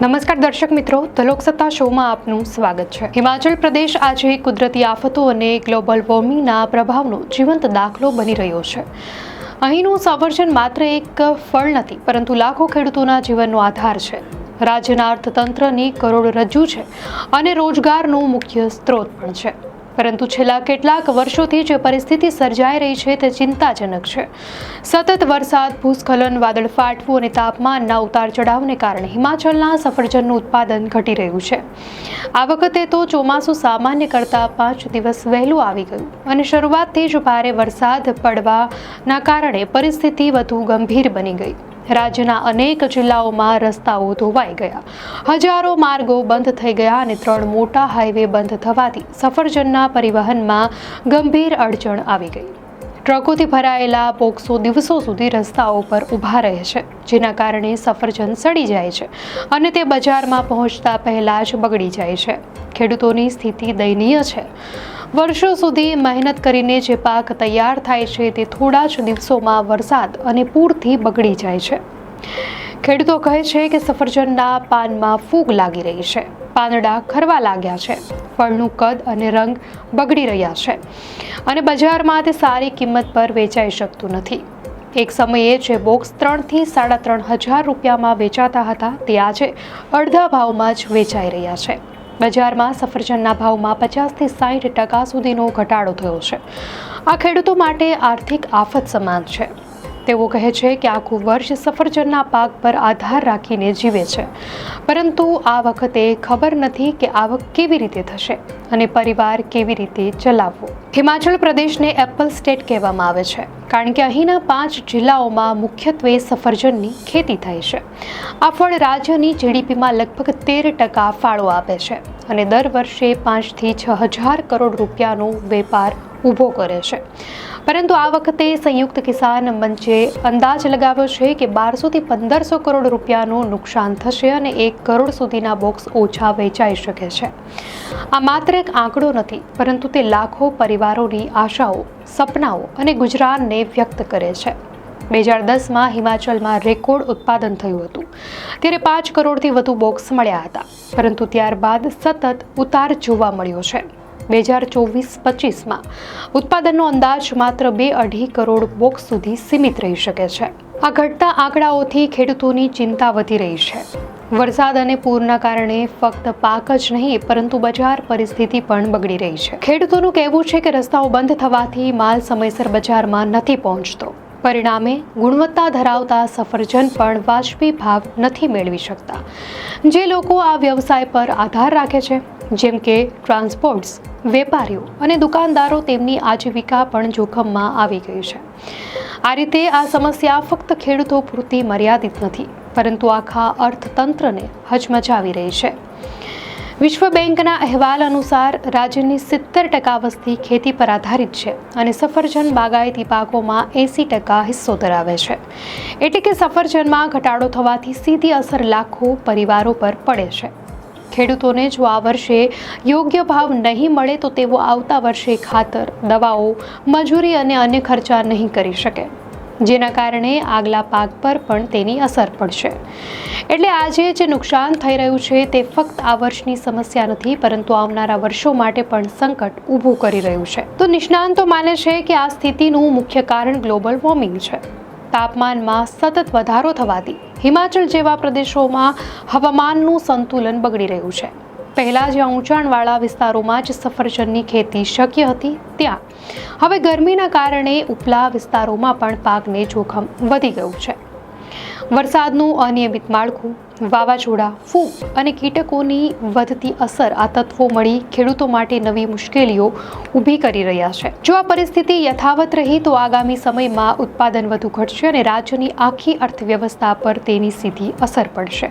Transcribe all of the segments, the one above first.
નમસ્કાર દર્શક મિત્રો, ધ લોકસત્તા શોમાં આપનું સ્વાગત છે। હિમાચલ પ્રદેશ આજે કુદરતી આફતો અને ગ્લોબલ વોર્મિંગના પ્રભાવનો જીવંત દાખલો બની રહ્યો છે। અહીંનું સફરજન માત્ર એક ફળ નથી, પરંતુ લાખો ખેડૂતોના જીવનનો આધાર છે। રાજ્યના અર્થતંત્રની કરોડરજ્જુ છે અને રોજગારનો મુખ્ય સ્ત્રોત પણ છે। પરંતુ છેલ્લા કેટલાક વર્ષોથી જે પરિસ્થિતિ સર્જાઈ રહી છે તે ચિંતાજનક છે। સતત વરસાદ, ભૂસ્ખલન, વાદળ ફાટવું અને તાપમાનના ઉતાર ચઢાવને કારણે હિમાચલના સફરજનનું ઉત્પાદન ઘટી રહ્યું છે। આ વખતે તો ચોમાસું સામાન્ય કરતાં 5 દિવસ વહેલું આવી ગયું અને શરૂઆતથી જ ભારે વરસાદ પડવાના કારણે પરિસ્થિતિ વધુ ગંભીર બની ગઈ। રાજ્યના અનેક જિલ્લાઓમાં રસ્તાઓ ધોવાઈ ગયા, હજારો માર્ગો બંધ થઈ ગયા અને 3 મોટા હાઈવે બંધ થવાથી સફરજનના પરિવહનમાં ગંભીર અડચણ આવી ગઈ। ટ્રકોથી ભરાયેલા બોક્સો દિવસો સુધી રસ્તાઓ પર ઊભા રહે છે, જેના કારણે સફરજન સડી જાય છે અને તે બજારમાં પહોંચતા પહેલા જ બગડી જાય છે। ખેડૂતોની સ્થિતિ દયનીય છે। વર્ષો સુધી મહેનત કરીને જે પાક તૈયાર થાય છે તે થોડા જ દિવસોમાં વરસાદ અને પૂરથી બગડી જાય છે। ખેડૂતો કહે છે કે સફરજનના પાનમાં ફૂગ લાગી રહી છે, પાંદડા ખરવા લાગ્યા છે, ફળનું કદ અને રંગ બગડી રહ્યા છે અને બજારમાં તે સારી કિંમત પર વેચાઈ શકતું નથી। એક સમયે જે બોક્સ 3 થી 3.5 હજાર રૂપિયામાં વેચાતા હતા તે આજે અડધા ભાવમાં જ વેચાઈ રહ્યા છે। બજારમાં સફરજનના ભાવમાં 50 થી 60% સુધીનો ઘટાડો થયો છે। આ ખેડૂતો માટે આર્થિક આફત સમાન છે। તેઓ કહે છે કે આખું વર્ષ સફરજનના પાક પર આધાર રાખીને જીવે છે, પરંતુ આ વખતે ખબર નથી કે આવક કેવી રીતે થશે અને પરિવાર કેવી રીતે ચલાવવો। હિમાચલ પ્રદેશને એપલ સ્ટેટ કહેવામાં આવે છે, કારણ કે અહીંના 5 જિલ્લાઓમાં મુખ્યત્વે સફરજનની ખેતી થાય છે। આ ફળ રાજ્યની જીડીપીમાં લગભગ 13% ફાળો આપે છે અને દર વર્ષે 5 થી 6 હજાર કરોડ રૂપિયાનો વેપાર ઊભો કરે છે। પરંતુ આ વખતે સંયુક્ત કિસાન મંચે અંદાજ લગાવ્યો છે કે 1200 થી 1500 કરોડ રૂપિયાનું નુકસાન થશે અને 1 કરોડ સુધીના બોક્સ ઓછા વેચાઈ શકે છે। આ માત્ર એક આંકડો નથી, પરંતુ તે લાખો પરિવારોની આશાઓ, સપનાઓ અને ગુજરાનને વ્યક્ત કરે છે। 2010માં હિમાચલમાં રેકોર્ડ ઉત્પાદન થયું હતું, ત્યારે 5 કરોડથી વધુ બોક્સ મળ્યા હતા, પરંતુ ત્યારબાદ સતત ઉતાર જોવા મળ્યો છે। 2024-25માં ઉત્પાદનનો અંદાજ માત્ર 2-2.5 કરોડ બોક્સ સુધી સીમિત રહી શકે છે। આ ઘટતા આંકડાઓથી ખેડૂતોની ચિંતા વધી રહી છે। વરસાદ અને પૂરના કારણે ફક્ત પાક જ નહીં, પરંતુ બજાર પરિસ્થિતિ પણ બગડી રહી છે। ખેડૂતોનું કહેવું છે કે રસ્તાઓ બંધ થવાથી માલ સમયસર બજારમાં નથી પહોંચતો। પરિણામે ગુણવત્તા ધરાવતા સફરજન પણ વાજબી ભાવ નથી મેળવી શકતા। જે લોકો આ વ્યવસાય પર આધાર રાખે છે, જેમ કે ટ્રાન્સપોર્ટ્સ, વેપારીઓ અને દુકાનદારો, તેમની આજીવિકા પણ જોખમમાં આવી ગઈ છે। આ રીતે આ સમસ્યા ફક્ત ખેડૂતો પૂરતી મર્યાદિત નથી, પરંતુ આખા અર્થતંત્રને હચમચાવી રહી છે। વિશ્વ બેંકના અહેવાલ અનુસાર રાજ્યની 70% વસ્તી ખેતી પર આધારિત છે અને સફરજન બાગાયતી પાકોમાં 80% હિસ્સો ધરાવે છે। એટલે કે સફરજનમાં ઘટાડો થવાથી સીધી અસર લાખો પરિવારો પર પડે છે। ખેડૂતોને જો આ વર્ષે યોગ્ય ભાવ નહીં મળે તો તેઓ આવતા વર્ષે ખાતર, દવાઓ, મજૂરી અને અન્ય ખર્ચા નહીં કરી શકે, જેના કારણે આગલા પાક પર પણ તેની અસર પડશે। એટલે આજે જે નુકસાન થઈ રહ્યું છે તે ફક્ત આ વર્ષની સમસ્યા નથી, પરંતુ આવનારા વર્ષો માટે પણ સંકટ ઊભું કરી રહ્યું છે। તો નિષ્ણાંતો માને છે કે આ સ્થિતિનું મુખ્ય કારણ ગ્લોબલ વોર્મિંગ છે। તાપમાનમાં સતત વધારો થવાથી હિમાચલ જેવા પ્રદેશોમાં હવામાનનું સંતુલન બગડી રહ્યું છે। પહેલાં જ્યાં ઊંચાણવાળા વિસ્તારોમાં જ સફરજનની ખેતી શક્ય હતી, ત્યાં હવે ગરમીના કારણે ઉપલા વિસ્તારોમાં પણ પાકને જોખમ વધી ગયું છે। વરસાદનું અનિયમિત માળખું, વાવાઝોડા, ફૂગ અને કીટકોની વધતી અસર, આ તત્વો મળી ખેડૂતો માટે નવી મુશ્કેલીઓ ઊભી કરી રહ્યા છે। જો આ પરિસ્થિતિ યથાવત રહી તો આગામી સમયમાં ઉત્પાદન વધુ ઘટશે અને રાજ્યની આખી અર્થવ્યવસ્થા પર તેની સીધી અસર પડશે।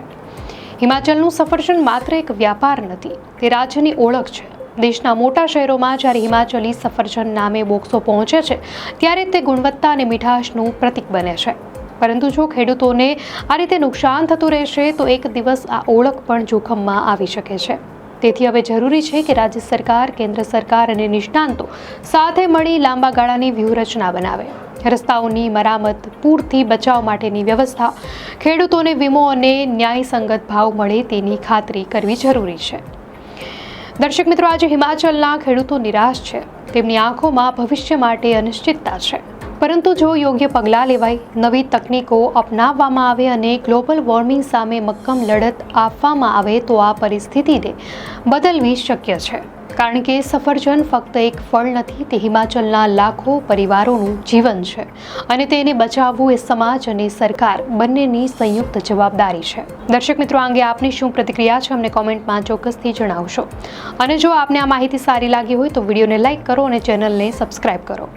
હિમાચલનું સફરજન માત્ર એક વ્યાપાર નથી, તે રાજ્યની ઓળખ છે। દેશના મોટા શહેરોમાં જ્યારે હિમાચલી સફરજન નામે બોક્સો પહોંચે છે, ત્યારે તે ગુણવત્તા અને મીઠાશનું પ્રતીક બને છે। પરંતુ જો ખેડૂતોને આ રીતે નુકસાન થતું રહેશે તો એક દિવસ આ ઓળખ પણ જોખમમાં આવી શકે છે। તેથી હવે જરૂરી છે કે રાજ્ય સરકાર, કેન્દ્ર સરકાર અને નિષ્ણાંતો સાથે મળી લાંબા ગાળાની વ્યૂહરચના બનાવે રસ્તાઓની મરામત, પૂરથી બચાવ માટેની વ્યવસ્થા, ખેડૂતોને વીમો અને ન્યાયસંગત ભાવ મળે તેની ખાતરી કરવી જરૂરી છે. દર્શક મિત્રો, આજે હિમાચલના ખેડૂતો નિરાશ છે. તેમની આંખોમાં ભવિષ્ય માટે અનિશ્ચિતતા છે. પરંતુ જો યોગ્ય પગલાં લેવાય, નવી તકનીકો અપનાવવામાં આવે અને ગ્લોબલ વોર્મિંગ સામે મક્કમ લડત આપવામાં આવે તો આ પરિસ્થિતિને બદલવી શક્ય છે. કારણ કે સફરજન ફક્ત એક ફળ નથી, તે હિમાચલના લાખો પરિવારોનું જીવન છે અને તેને બચાવવું એ સમાજ અને સરકાર બંનેની સંયુક્ત જવાબદારી છે. દર્શક મિત્રો, આ અંગે આપની શું પ્રતિક્રિયા છે અમને કોમેન્ટમાં ચોક્કસથી જણાવશો. અને જો આપને આ માહિતી સારી લાગી હોય તો વિડીયોને લાઇક કરો અને ચેનલને સબસ્ક્રાઇબ કરો.